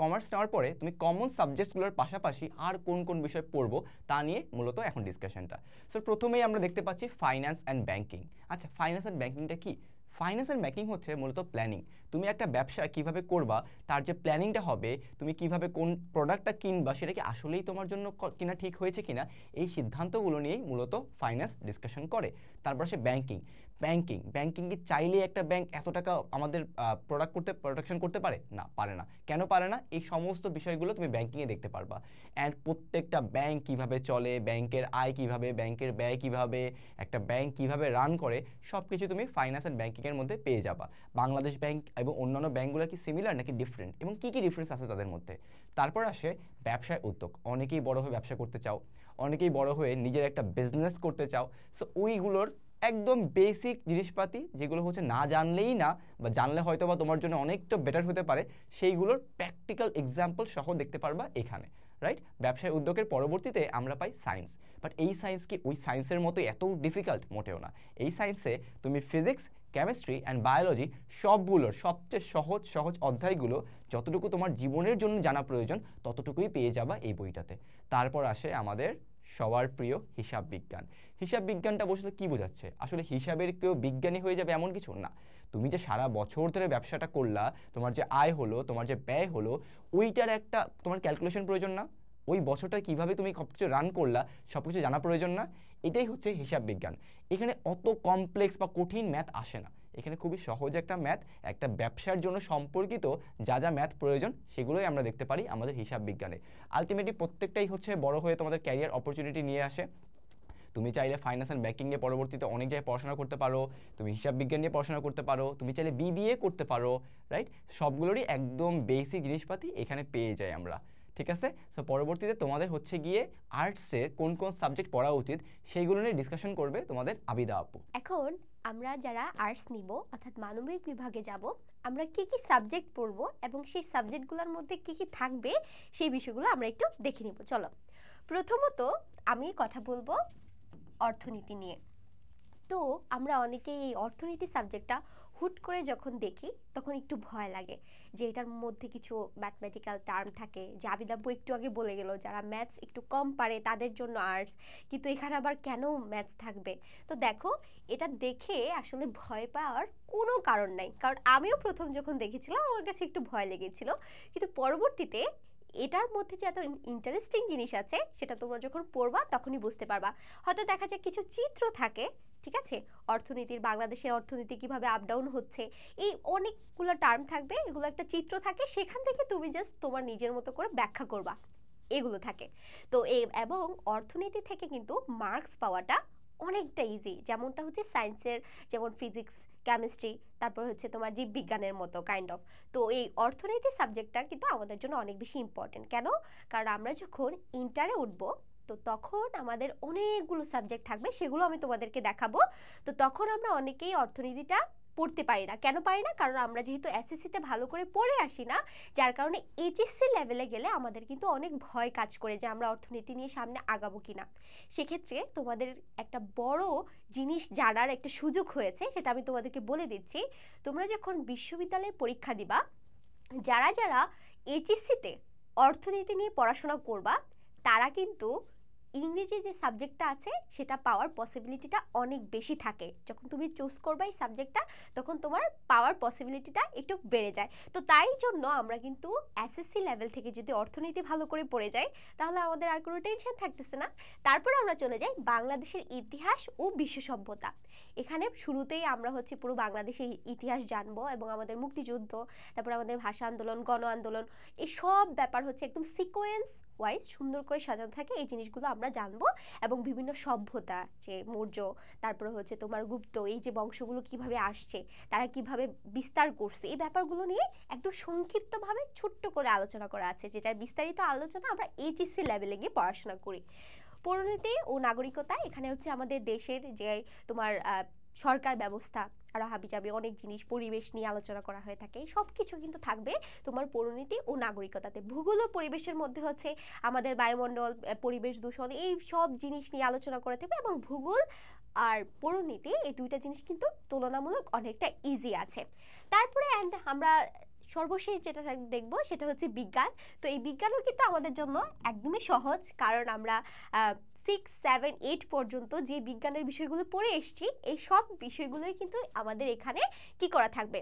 Speaker 2: কমার্স নেওয়ার পরে তুমি কমন সাবজেক্টসগুলোর পাশাপাশি আর কোন কোন বিষয় পড়বো তা নিয়ে মূলত এখন ডিসকাশনটা। সো প্রথমেই আমরা দেখতে পাচ্ছি ফাইন্যান্স অ্যান্ড ব্যাংকিং। আচ্ছা, ফাইন্যান্স অ্যান্ড ব্যাংকিংটা কি? ফাইন্যান্স অ্যান্ড ব্যাংকিং হচ্ছে মূলত প্ল্যানিং। তুমি একটা ব্যবসা কিভাবে করবা, তার যে প্ল্যানিংটা হবে, তুমি কিভাবে কোন প্রোডাক্টটা কিনবা, সেটা কি আসলেই তোমার জন্য কিনা ঠিক হয়েছে কিনা, এই সিদ্ধান্তগুলো নিয়েই মূলত ফাইন্যান্স ডিসকাশন করে। তারপর আসে ব্যাংকিং কি চাইলে একটা ব্যাংক এত টাকা আমাদের প্রোডাকশন করতে পারে? না, পারে না। কেন পারে না? এই সমস্ত বিষয়গুলো তুমি ব্যাংকিংয়ে দেখতে পারবা। অ্যান্ড প্রত্যেকটা ব্যাংক কিভাবে চলে, ব্যাংকের আয় কিভাবে, ব্যাংকের ব্যয় কিভাবে, একটা ব্যাংক কিভাবে রান করে, সব কিছু তুমি ফাইন্যান্স অ্যান্ড ব্যাংকিংয়ের মধ্যে পেয়ে যাবা। বাংলাদেশ ব্যাংক এবং অন্যান্য ব্যাংকগুলো কি সিমিলার নাকি ডিফারেন্ট, এবং কী কী ডিফারেন্স আছে তাদের মধ্যে। তারপর আসে ব্যবসায় উদ্যোগ। অনেকেই বড় হয়ে ব্যবসা করতে চাও, অনেকেই বড় হয়ে নিজের একটা বিজনেস করতে চাও। সো ওইগুলোর একদম বেসিক জিনিসপাতি যেগুলো হচ্ছে না জানলেই না, বা জানলে হয়তো বা তোমার জন্য অনেকটা বেটার হতে পারে, সেইগুলোর প্র্যাকটিক্যাল এক্সাম্পল সহ দেখতে পারবা এখানে, রাইট? ব্যবসায় উদ্যোগের পরবর্তীতে আমরা পাই সায়েন্স। বাট এই সায়েন্স কি ওই সায়েন্সের মতো এত ডিফিকাল্ট? মোটেও না। এই সায়েন্সে তুমি ফিজিক্স, কেমিস্ট্রি অ্যান্ড বায়োলজি সবগুলোর সবচেয়ে সহজ অধ্যায়গুলো যতটুকু তোমার জীবনের জন্য জানা প্রয়োজন ততটুকুই পেয়ে যাবা এই বইটাতে। তারপর আসে আমাদের সবার প্রিয় হিসাব বিজ্ঞান। হিসাব বিজ্ঞানটা বসে কি বোঝাচ্ছে? আসলে হিসাবের কেউ বিজ্ঞানী হয়ে যাবে এমন কিছু না। তুমি যে সারা বছর ধরে ব্যবসাটা করলা, তোমার যে আয় হলো, তোমার যে ব্যয় হলো, ওইটার একটা তোমার ক্যালকুলেশন প্রয়োজন না? ওই বছরটা কিভাবে তুমি সব কিছু রান করলা, সব কিছু জানা প্রয়োজন না? এটাই হচ্ছে হিসাব বিজ্ঞান। এখানে অত কমপ্লেক্স বা কঠিন ম্যাথ আসে না। এখানে খুবই সহজ একটা ম্যাথ, একটা ব্যবসার জন্য সম্পর্কিত যা ম্যাথ প্রয়োজন সেগুলোই আমরা দেখতে পারি আমাদের হিসাব বিজ্ঞানে। আলটিমেটলি প্রত্যেকটাই হচ্ছে বড় হয়ে তোমাদের ক্যারিয়ার অপরচুনিটি নিয়ে আসে। তুমি চাইলে ফাইন্যান্স অ্যান্ড ব্যাংকিং নিয়ে পরবর্তীতে অনেক জায়গায় পড়াশোনা করতে পারো, তুমি হিসাব বিজ্ঞান নিয়ে পড়াশোনা করতে পারো, তুমি চাইলে বিবিএ করতে পারো, রাইট? সবগুলোরই একদম বেসিক জিনিসপাতি এখানে পেয়ে যাই আমরা, ঠিক আছে? সো পরবর্তীতে তোমাদের হচ্ছে গিয়ে আর্টসের কোন কোন সাবজেক্ট পড়া উচিত সেইগুলো নিয়ে ডিসকাশন করবে তোমাদের আবিদা আপু।
Speaker 3: এখন আমরা যারা আর্টস নিব অর্থাৎ মানবিক বিভাগে যাব, আমরা কি কি সাবজেক্ট পড়ব এবং সেই সাবজেক্টগুলোর মধ্যে কি কি থাকবে সেই বিষয়গুলো আমরা একটু দেখে নিব। চলো, প্রথমত আমি কথা বলবো অর্থনীতি নিয়ে। তো আমরা অনেকেই এই অর্থনীতি সাবজেক্টটা হুট করে যখন দেখি তখন একটু ভয় লাগে যে এটার মধ্যে কিছু ম্যাথমেটিক্যাল টার্ম থাকে, যে আবিদাব্বু একটু আগে বলে গেল যারা ম্যাথস একটু কম পারে তাদের জন্য আর্টস, কিন্তু এখানে আবার কেন ম্যাথস থাকবে? তো দেখো, এটা দেখে আসলে ভয় পাওয়ার কোনো কারণ নাই, কারণ আমিও প্রথম যখন দেখেছিলাম আমার কাছে একটু ভয় লেগেছিল, কিন্তু পরবর্তীতে এটার মধ্যে যে এত ইন্টারেস্টিং জিনিস আছে সেটা তোমরা যখন পড়বা তখনই বুঝতে পারবা। হয়তো দেখা যায় কিছু চিত্র থাকে, ঠিক আছে, অর্থনীতির, বাংলাদেশের অর্থনীতি কিভাবে আপ ডাউন হচ্ছে, এই অনেকগুলো টার্ম থাকবে, এগুলো একটা চিত্র থাকে, সেখান থেকে তুমি জাস্ট তোমার নিজের মতো করে ব্যাখ্যা করবা, এগুলো থাকে। তো এবং অর্থনীতি থেকে কিন্তু মার্কস পাওয়াটা অনেকটা ইজি, যেমনটা হচ্ছে সায়েন্সের, যেমন ফিজিক্স, কেমিস্ট্রি, তারপর হচ্ছে তোমার জীববিজ্ঞানের মতো কাইন্ড অফ। তো এই অর্থনীতি সাবজেক্টটা কিন্তু আমাদের জন্য অনেক বেশি ইম্পর্টেন্ট। কেন? কারণ আমরা যখন ইন্টারে উঠবো তো তখন আমাদের অনেকগুলো সাবজেক্ট থাকবে, সেগুলো আমি তোমাদেরকে দেখাবো। তো তখন আমরা অনেকেই অর্থনীতিটা পড়তে পারি না। কেন পারি না? কারণ আমরা যেহেতু এসএসসিতে ভালো করে পড়ে আসি না, যার কারণে এইচএসসি লেভেলে গেলে আমাদের কিন্তু অনেক ভয় কাজ করে যে আমরা অর্থনীতি নিয়ে সামনে আগাবো কিনা। সেক্ষেত্রে তোমাদের একটা বড় জিনিস জানার একটা সুযোগ হয়েছে, সেটা আমি তোমাদেরকে বলে দিচ্ছি। তোমরা যখন বিশ্ববিদ্যালয়ে পরীক্ষা দিবা, যারা যারা এইচএসসিতে অর্থনীতি নিয়ে পড়াশোনা করবা, তারা কিন্তু ইংরেজি যে সাবজেক্টটা আছে সেটা পাওয়ার পসিবিলিটিটা অনেক বেশি থাকে। যখন তুমি চুজ করবা এই সাবজেক্টটা, তখন তোমার পাওয়ার পসিবিলিটিটা একটু বেড়ে যায়। তো তাই জন্য আমরা কিন্তু এসএসসি লেভেল থেকে যদি অর্থনীতি ভালো করে পড়ে যাই, তাহলে আমাদের আর কোনো টেনশন থাকতেছে না। তারপর আমরা চলে যাই বাংলাদেশের ইতিহাস ও বিশ্ব সভ্যতা। এখানে শুরুতেই আমরা হচ্ছে পুরো বাংলাদেশের ইতিহাস জানবো এবং আমাদের মুক্তিযুদ্ধ, তারপর আমাদের ভাষা আন্দোলন, গণ আন্দোলন, এই সব ব্যাপার হচ্ছে একদম সিকোয়েন্স ওয়াইজ সুন্দর করে সাজানো থাকে, এই জিনিসগুলো আমরা জানবো। এবং বিভিন্ন সভ্যতা, যে মৌর্য, তারপরে হচ্ছে তোমার গুপ্ত, এই যে বংশগুলো কিভাবে আসছে, তারা কিভাবে বিস্তার করছে, এই ব্যাপারগুলো নিয়ে একদম সংক্ষিপ্তভাবে ছোট্ট করে আলোচনা করা আছে, যেটার বিস্তারিত আলোচনা আমরা এইচএসসি লেভেলে গিয়ে পড়াশোনা করি। পরিণতি ও নাগরিকতা, এখানে হচ্ছে আমাদের দেশের যে তোমার সরকার ব্যবস্থা, আরও হাবিজাবি অনেক জিনিস, পরিবেশ নিয়ে আলোচনা করা হয়ে থাকে, সব কিছু কিন্তু থাকবে তোমার পরিণতি ও নাগরিকতাতে। ভূগোল ও পরিবেশের মধ্যে হচ্ছে আমাদের বায়ুমণ্ডল, পরিবেশ দূষণ, এই সব জিনিস নিয়ে আলোচনা করে থাকবে। এবং ভূগোল আর পরিণতি, এই দুইটা জিনিস কিন্তু তুলনামূলক অনেকটা ইজি আছে। তারপরে আমরা সর্বশেষ যেটা দেখবো সেটা হচ্ছে বিজ্ঞান। তো এই বিজ্ঞানও কিন্তু আমাদের জন্য একদমই সহজ, কারণ আমরা 6, 7, 8 পর্যন্ত যে বিজ্ঞানের বিষয়গুলো পড়ে এসেছি, এই সব বিষয়গুলোই কিন্তু আমাদের এখানে কি করা থাকবে,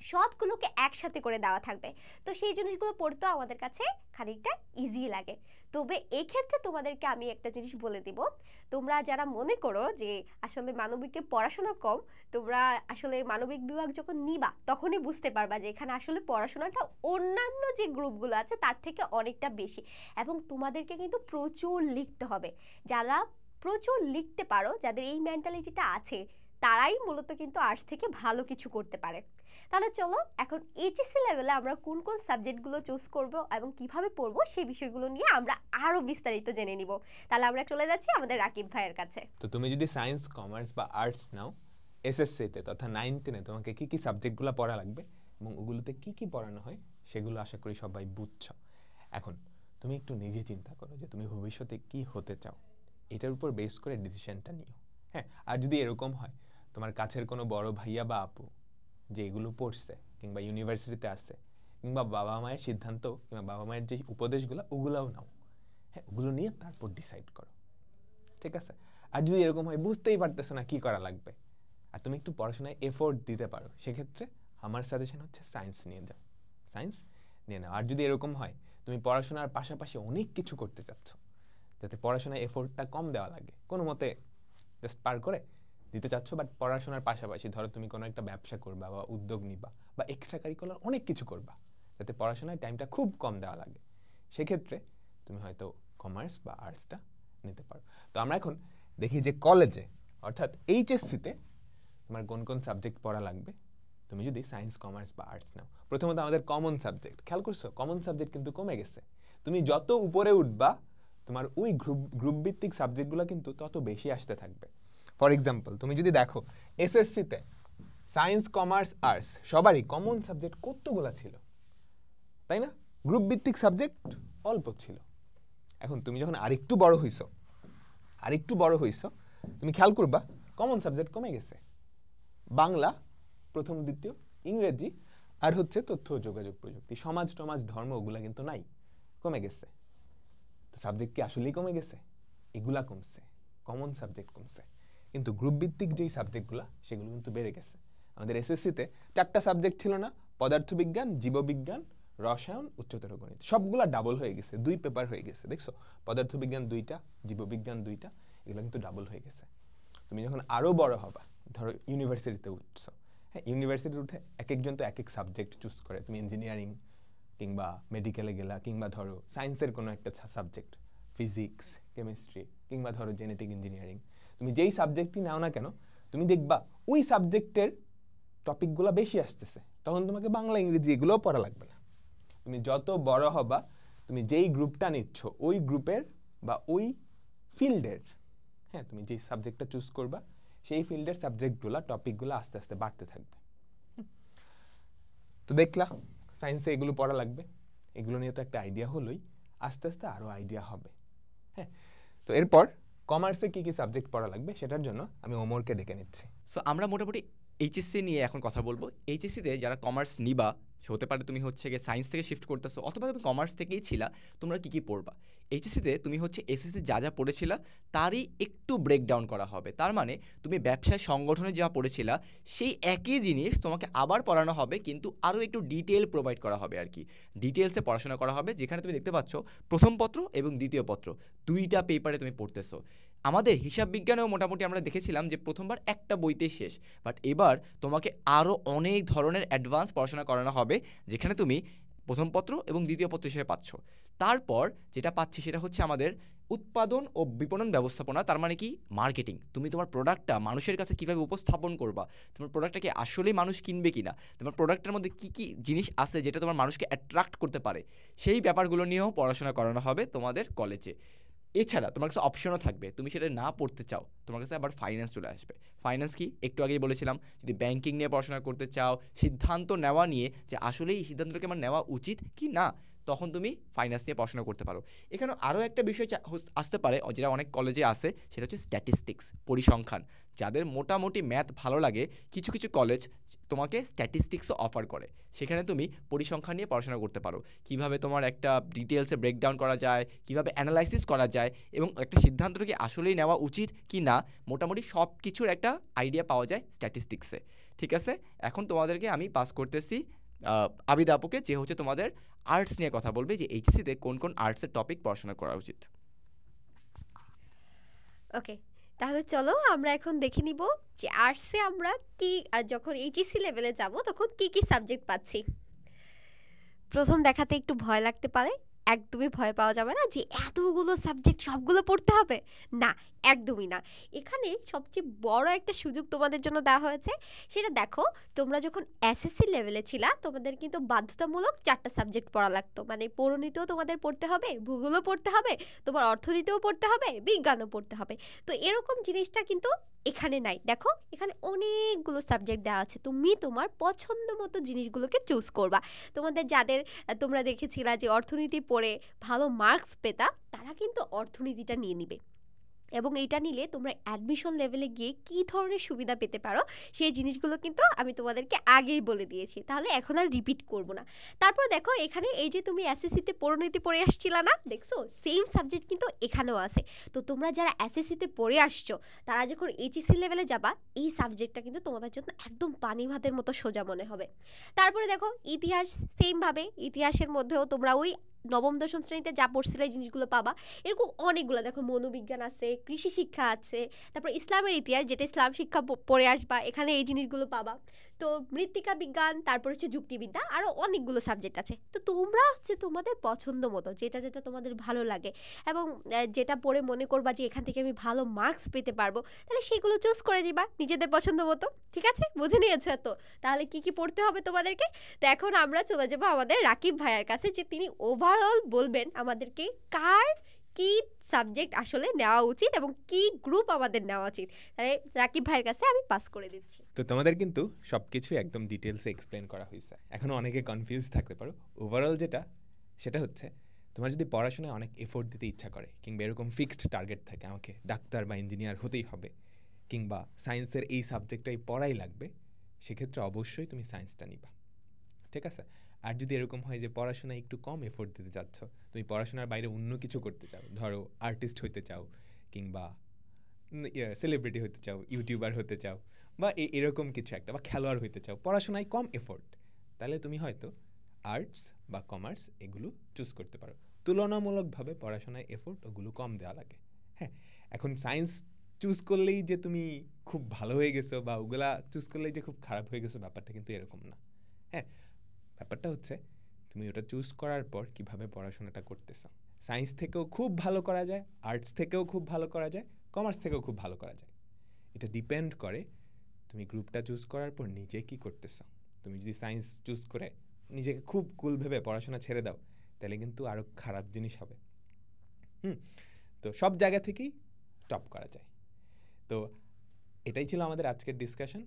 Speaker 3: সবগুলোকে একসাথে করে দেওয়া থাকবে। তো সেই জিনিসগুলো পড়তেও আমাদের কাছে খানিকটা ইজি লাগে। তবে এই ক্ষেত্রে তোমাদেরকে আমি একটা জিনিস বলে দিব, তোমরা যারা মনে করো যে আসলে মানবিকে পড়াশোনা কম, তোমরা আসলে মানবিক বিভাগ যখন নিবা তখনই বুঝতে পারবা যে এখানে আসলে পড়াশোনাটা অন্যান্য যে গ্রুপগুলো আছে তার থেকে অনেকটা বেশি। এবং তোমাদেরকে কিন্তু প্রচুর লিখতে হবে। যারা প্রচুর লিখতে পারো, যাদের এই মেন্টালিটিটা আছে, তারাই মূলত কিন্তু আর্টস থেকে ভালো কিছু করতে পারে। তাহলে চলো এখন এইচএসসি লেভেলে আমরা কোন কোন সাবজেক্টগুলো চুজ করব এবং কিভাবে পড়বো সেই বিষয়গুলো নিয়ে আমরা আরো বিস্তারিত জেনে নিব। তাহলে আমরা চলে যাচ্ছি আমাদের রাকিব ভাইয়ের কাছে।
Speaker 1: তো তুমি যদি সায়েন্স, কমার্স বা আর্টস নাও, এসএসসিতে তথা 9, 10-এ তোমাকে কি কি সাবজেক্টগুলো পড়া লাগবে এবং ওগুলোতে কি কি পড়ানো হয় সেগুলো আশা করি সবাই বুঝছো। এখন তুমি একটু নিজে চিন্তা করো যে তুমি ভবিষ্যতে কি হতে চাও, এটার উপর বেস করে ডিসিশনটা নিও। হ্যাঁ, আর যদি এরকম হয় তোমার কাছের কোনো বড় ভাইয়া বা আপু যে এগুলো পড়ছে কিংবা ইউনিভার্সিটিতে আসছে, কিংবা বাবা মায়ের সিদ্ধান্ত কিংবা বাবা মায়ের যে উপদেশগুলো ওগুলোও নাও। হ্যাঁ, ওগুলো নিয়ে তারপর ডিসাইড করো, ঠিক আছে? আর যদি এরকম হয় বুঝতেই পারতেছো না কি করা লাগবে আর তুমি একটু পড়াশোনায় এফোর্ট দিতে পারো, সেক্ষেত্রে আমার সাজেশন হচ্ছে সায়েন্স নিয়ে যাও, সায়েন্স নিয়ে নাও। আর যদি এরকম হয় তুমি পড়াশোনার পাশাপাশি অনেক কিছু করতে চাচ্ছ, যাতে পড়াশোনায় এফোর্টটা কম দেওয়া লাগে, কোনো মতে জাস্ট পার করে দিতে চাচ্ছ, বাট পড়াশোনার পাশাপাশি ধরো তুমি কোনো একটা ব্যবসা করবা বা উদ্যোগ নিবা বা এক্সট্রা কারিকুলার অনেক কিছু করবা, যাতে পড়াশোনায় টাইমটা খুব কম দেওয়া লাগে, সেক্ষেত্রে তুমি হয়তো কমার্স বা আর্টসটা নিতে পারো। তো আমরা এখন দেখি যে কলেজে অর্থাৎ এইচএসসিতে তোমার কোন কোন সাবজেক্ট পড়া লাগবে তুমি যদি সায়েন্স কমার্স বা আর্টস নাও। প্রথমত আমাদের কমন সাবজেক্ট, খেয়াল করছো কমন সাবজেক্ট কিন্তু কমে গেছে। তুমি যত উপরে উঠবা তোমার ওই গ্রুপ ভিত্তিক সাবজেক্টগুলো কিন্তু তত বেশি আসতে থাকবে। ফর এক্সাম্পল তুমি যদি দেখো এসএসসিতে সায়েন্স কমার্স আর্টস সবারই কমন সাবজেক্ট কতগুলো ছিল, তাই না? গ্রুপ ভিত্তিক সাবজেক্ট অল্প ছিল। এখন তুমি যখন আরেকটু বড় হইছো তুমি খেয়াল করবা কমন সাবজেক্ট কমে গেছে। বাংলা প্রথম দ্বিতীয়, ইংরেজি আর হচ্ছে তথ্য ও যোগাযোগ প্রযুক্তি, সমাজ টমাজ ধর্ম ওগুলা কিন্তু নাই, কমে গেছে। তো সাবজেক্ট কি আসলেই কমে গেছে? এগুলা কমছে, কমন সাবজেক্ট কমছে, কিন্তু গ্রুপ ভিত্তিক যেই সাবজেক্টগুলো সেগুলো কিন্তু বেড়ে গেছে। আমাদের এসএসসিতে 4টা সাবজেক্ট ছিল না, পদার্থবিজ্ঞান, জীববিজ্ঞান, রসায়ন, উচ্চতর গণিত, সবগুলা ডাবল হয়ে গেছে, 2 পেপার হয়ে গেছে। দেখছো পদার্থবিজ্ঞান 2টা, জীববিজ্ঞান 2টা, এগুলো কিন্তু ডাবল হয়ে গেছে। তুমি যখন আরো বড় হবা, ধরো ইউনিভার্সিটিতে উঠছো, হ্যাঁ ইউনিভার্সিটিতে উঠে এক একজন তো এক এক সাবজেক্ট চুজ করে। তুমি ইঞ্জিনিয়ারিং কিংবা মেডিকেলে গেলা, কিংবা ধরো সায়েন্সের কোনো একটা সাবজেক্ট, ফিজিক্স, কেমিস্ট্রি, কিংবা ধরো জেনেটিক ইঞ্জিনিয়ারিং, তুমি যেই সাবজেক্টই নাও না কেন তুমি দেখবা ওই সাবজেক্টের টপিকগুলো বেশি আসতেছে, তখন তোমাকে বাংলা ইংরেজি এগুলোও পড়া লাগবে না। তুমি যত বড় হবা তুমি যেই গ্রুপটা নিচ্ছ ওই গ্রুপের বা ওই ফিল্ডের, হ্যাঁ তুমি যেই সাবজেক্টটা চুজ করবা সেই ফিল্ডের সাবজেক্টগুলো টপিকগুলো আস্তে আস্তে বাড়তে থাকবে। তো দেখলা সায়েন্সে এগুলো পড়া লাগবে, এগুলো নিয়ে তো একটা আইডিয়া হলোই, আস্তে আস্তে আরও আইডিয়া হবে। হ্যাঁ, তো এরপর কমার্সে কি কি সাবজেক্ট পড়া লাগবে সেটার জন্য আমি ওমরকে ডেকে নিচ্ছি।
Speaker 2: সো আমরা মোটামুটি এইচএসসি নিয়ে এখন কথা বলবো। এইচএসসিতে যারা কমার্স নিবা, সে হতে পারে তুমি হচ্ছে গিয়ে সায়েন্স থেকে শিফট করতেছো অথবা তুমি কমার্স থেকেই ছিলা, তোমরা কী কী পড়বা। এইচএসসিতে তুমি হচ্ছে এসএসসি যা যা পড়েছিলা তারই একটু ব্রেকডাউন করা হবে। তার মানে তুমি ব্যবসায় সংগঠনে যা পড়েছিলা সেই একই জিনিস তোমাকে আবার পড়ানো হবে, কিন্তু আরও একটু ডিটেল প্রোভাইড করা হবে আর কি। ডিটেলসে পড়াশোনা করা হবে, যেখানে তুমি দেখতে পাচ্ছ প্রথম পত্র এবং দ্বিতীয় পত্র 2টা পেপারে তুমি পড়তেছো। আমাদের হিসাব বিজ্ঞানেও মোটামুটি আমরা দেখেছিলাম যে প্রথমবার একটা বইতে শেষ, বাট এবার তোমাকে আরও অনেক ধরনের অ্যাডভান্স পড়াশোনা করানো হবে, যেখানে তুমি প্রথম পত্র এবং দ্বিতীয় পত্র হিসেবে পাচ্ছ। তারপর যেটা পাচ্ছি সেটা হচ্ছে আমাদের উৎপাদন ও বিপণন ব্যবস্থাপনা। তার মানে কি? মার্কেটিং। তুমি তোমার প্রোডাক্টটা মানুষের কাছে কীভাবে উপস্থাপন করবা, তোমার প্রোডাক্টটাকে আসলেই মানুষ কিনবে কি না, তোমার প্রোডাক্টের মধ্যে কী কী জিনিস আছে যেটা তোমার মানুষকে অ্যাট্রাক্ট করতে পারে, সেই ব্যাপারগুলো নিয়েও পড়াশোনা করানো হবে তোমাদের কলেজে। এছাড়া তোমার কাছে অপশনও থাকবে, তুমি সেটা না পড়তে চাও তোমার কাছে আবার ফাইন্যান্স চলে আসবে। ফাইন্যান্স কি? একটু আগেই বলেছিলাম, যদি ব্যাংকিং নিয়ে পড়াশোনা করতে চাও, সিদ্ধান্ত নেওয়া নিয়ে যে আসলে এই সিদ্ধান্তটাকে আমার নেওয়া উচিত কি না, তখন তুমি ফাইন্যান্স নিয়ে পড়াশোনা করতে পারো। এখানে আরও একটা বিষয় আসতে পারে যেটা অনেক কলেজে আসে, সেটা হচ্ছে স্ট্যাটিস্টিক্স, পরিসংখ্যান। যাদের মোটামুটি ম্যাথ ভালো লাগে, কিছু কিছু কলেজ তোমাকে স্ট্যাটিস্টিক্সও অফার করে, সেখানে তুমি পরিসংখ্যান নিয়ে পড়াশোনা করতে পারো। কিভাবে তোমার একটা ডিটেলসে ব্রেকডাউন করা যায়, কিভাবে অ্যানালাইসিস করা যায়, এবং একটা সিদ্ধান্তটা কি আসলেই নেওয়া উচিত কি না, মোটামুটি সব কিছুর একটা আইডিয়া পাওয়া যায় স্ট্যাটিস্টিক্সে। ঠিক আছে, এখন তোমাদেরকে আমি পাস করতেছি আবিদ আপুকে, যে হচ্ছে তোমাদের আর্টস নিয়ে কথা বলবে, যে এইচএসসিতে কোন কোন আর্টসের টপিক পড়াশোনা করা উচিত।
Speaker 3: ওকে, তাহলে চলো আমরা এখন দেখে নিব যে আর্টসে আমরা কি যখন এইচএসসি লেভেলে যাব তখন কি কি সাবজেক্ট পাচ্ছি। প্রথম দেখাতে একটু ভয় লাগতে পারে, একদমই ভয় পাওয়া যাবে না যে এতগুলো সাবজেক্ট সবগুলো পড়তে হবে, না একদমই না। এখানে সবচেয়ে বড় একটা সুযোগ তোমাদের জন্য দেওয়া হয়েছে, সেটা দেখো, তোমরা যখন এসএসসি লেভেলে ছিলা তোমাদের কিন্তু বাধ্যতামূলক 4টা সাবজেক্ট পড়া লাগতো, মানে পরিণীতিও তোমাদের পড়তে হবে, ভূগোলও পড়তে হবে, তোমার অর্থনীতিও পড়তে হবে, বিজ্ঞানও পড়তে হবে। তো এরকম জিনিসটা কিন্তু এখানে নাই। দেখো এখানে অনেকগুলো সাবজেক্ট দেওয়া আছে, তুমি তোমার পছন্দ মতো জিনিসগুলোকে চুজ করবা। তোমাদের যাদের তোমরা দেখেছিলা যে অর্থনীতি পড়ে ভালো মার্কস পেতা, তারা কিন্তু অর্থনীতিটা নিয়ে নিবে, এবং এইটা নিলে তোমরা অ্যাডমিশন লেভেলে গিয়ে কী ধরনের সুবিধা পেতে পারো সেই জিনিসগুলো কিন্তু আমি তোমাদেরকে আগেই বলে দিয়েছি, তাহলে এখন আর রিপিট করব না। তারপর দেখো এখানে এই যে তুমি এসএসসিতে পরিণতি পড়ে আসছিলা না, দেখছো সেম সাবজেক্ট কিন্তু এখানেও আছে। তো তোমরা যারা এসএসসিতে পড়ে আসছো তারা যখন এইচএসসি লেভেলে যাবা, এই সাবজেক্টটা কিন্তু তোমাদের জন্য একদম পানি ভাতের মতো সোজা মনে হবে। তারপরে দেখো ইতিহাস, সেমভাবে ইতিহাসের মধ্যেও তোমরা ওই নবম দশম শ্রেণীতে যা পড়ছিলে জিনিসগুলো পাবা। এরকম অনেকগুলো দেখো, মনোবিজ্ঞান আছে, কৃষি শিক্ষা আছে, তারপর ইসলামের ইতিহাস, যেটা ইসলাম শিক্ষা পড়ে আসবা, এখানে এই জিনিসগুলো পাবা। তো তো মৃত্তিকা বিজ্ঞান, তারপর হচ্ছে যুক্তিবিদ্যা, আরও অনেকগুলো সাবজেক্ট আছে। তো তোমরা হচ্ছে তোমাদের পছন্দ মতো যেটা যেটা তোমাদের ভালো লাগে এবং যেটা পড়ে মনে করবা যে এখান থেকে আমি ভালো মার্কস পেতে পারবো, তাহলে সেগুলো চুজ করে নিবা নিজেদের পছন্দ মতো। ঠিক আছে, বুঝে নিয়েছো তো? তাহলে কি কি পড়তে হবে তোমাদেরকে? তো এখন আমরা চলে যাবো আমাদের রাকিব ভাইয়ার কাছে, যে তিনি ওভারঅল বলবেন আমাদেরকে কার কি সাবজেক্ট আসলে নেওয়া উচিত এবং কি গ্রুপ আমাদের নেওয়া উচিত। তাহলে রাকিব ভাইয়ের কাছে আমি পাস করে দিচ্ছি।
Speaker 1: তো তোমাদের কিন্তু সব কিছুই একদম ডিটেলসে এক্সপ্লেন করা হয়েছে, এখনও অনেকে কনফিউজ থাকতে পারো। ওভারঅল যেটা সেটা হচ্ছে, তোমার যদি পড়াশোনায় অনেক এফোর্ট দিতে ইচ্ছা করে, কিংবা এরকম ফিক্সড টার্গেট থাকে আমাকে ডাক্তার বা ইঞ্জিনিয়ার হতেই হবে, কিংবা সায়েন্সের এই সাবজেক্টটাই পড়াই লাগবে, সেক্ষেত্রে অবশ্যই তুমি সায়েন্সটা নিবা। ঠিক আছে? আর যদি এরকম হয় যে পড়াশোনায় একটু কম এফোর্ট দিতে চাচ্ছ, তুমি পড়াশোনার বাইরে অন্য কিছু করতে চাও, ধরো আর্টিস্ট হতে চাও, কিংবা সেলিব্রিটি হতে চাও, ইউটিউবার হতে চাও, বা এরকম কিছু একটা, বা খেলোয়াড় হতে চাও, পড়াশোনায় কম এফোর্ট, তাহলে তুমি হয়তো আর্টস বা কমার্স এগুলো চুজ করতে পারো। তুলনামূলকভাবে পড়াশোনায় এফোর্ট ওগুলো কম দেওয়া লাগে। হ্যাঁ, এখন সায়েন্স চুজ করলেই যে তুমি খুব ভালো হয়ে গেছো, বা ওগুলা চুজ করলেই যে খুব খারাপ হয়ে গেছো, ব্যাপারটা কিন্তু এরকম না। হ্যাঁ, ব্যাপারটা হচ্ছে তুমি ওটা চুজ করার পর কিভাবে পড়াশোনাটা করতেছো। সায়েন্স থেকেও খুব ভালো করা যায়, আর্টস থেকেও খুব ভালো করা যায়, কমার্স থেকেও খুব ভালো করা যায়। এটা ডিপেন্ড করে তুমি গ্রুপটা চুজ করার পর নিজে কি করতেছো। তুমি যদি সায়েন্স চুজ করে নিজেকে খুব কুল ভেবে পড়াশোনা ছেড়ে দাও, তাহলে কিন্তু আরও খারাপ জিনিস হবে। তো সব জায়গা থেকেই টপ করা যায়। তো এটাই ছিল আমাদের আজকের ডিসকাশন।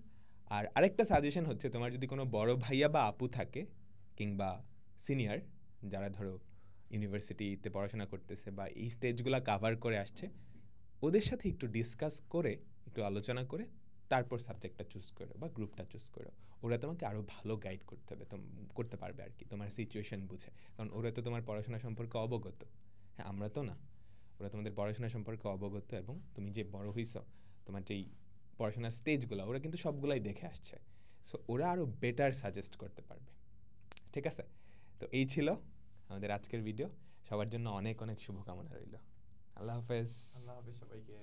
Speaker 1: আর আরেকটা সাজেশন হচ্ছে, তোমার যদি কোনো বড় ভাইয়া বা আপু থাকে, কিংবা সিনিয়র যারা ধরো ইউনিভার্সিটিতে পড়াশোনা করতেছে বা এই স্টেজগুলো কাভার করে আসছে, ওদের সাথে একটু ডিসকাস করে, একটু আলোচনা করে তারপর সাবজেক্টটা চুজ করো বা গ্রুপটা চুজ করো। ওরা তোমাকে আরও ভালো গাইড করতে পারবে আর কি, তোমার সিচুয়েশন বুঝে। কারণ ওরা তো তোমার পড়াশোনা সম্পর্কে অবগত। হ্যাঁ, আমরা তো না। ওরা তোমাদের পড়াশোনা সম্পর্কে অবগত, এবং তুমি যে বড় হইছ, তোমার যেই পড়াশোনার স্টেজগুলো ওরা কিন্তু সবগুলাই দেখে আসছে। সো ওরা আরও বেটার সাজেস্ট করতে পারবে। ঠিক আছে? তো এই ছিল আমাদের আজকের ভিডিও। সবার জন্য অনেক অনেক শুভকামনা রইল। আল্লাহ হাফেজ।
Speaker 2: আল্লাহ হাফেজ সবাইকে।